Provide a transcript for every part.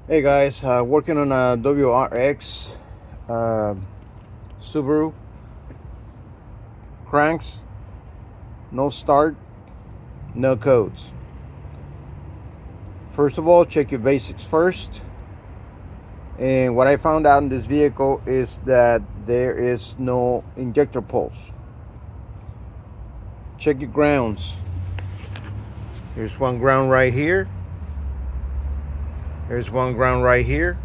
Hey guys, working on a WRX uh, Subaru. Cranks, no start, no codes. First of all, check your basics first. And what I found out in this vehicle is that there is no injector pulse. Check your grounds. Here's one ground right here. There's one ground right here.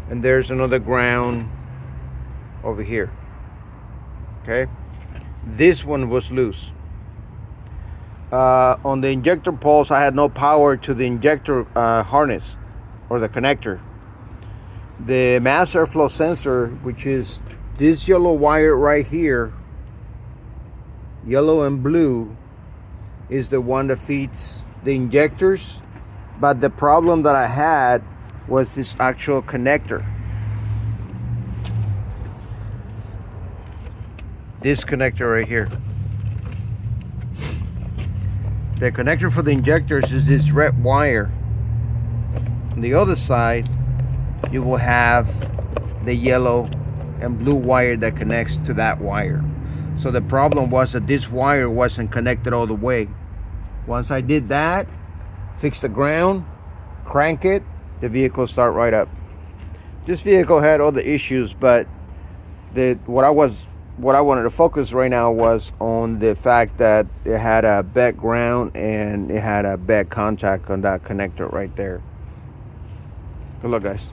And there's another ground over here. Okay? This one was loose. On the injector pulse, I had no power to the injector harness or the connector. The mass airflow sensor, which is this yellow wire right here, yellow and blue, is the one that feeds the injectors. But the problem that I had was this actual connector. This connector right here. The connector for the injectors is this red wire. On the other side, you will have the yellow and blue wire that connects to that wire. So the problem was that this wire wasn't connected all the way. Once I did that, fix the ground, crank it, the vehicle start right up. This vehicle had all the issues, but what I wanted to focus right now was on the fact that it had a bad ground and it had a bad contact on that connector right there. Good luck, guys.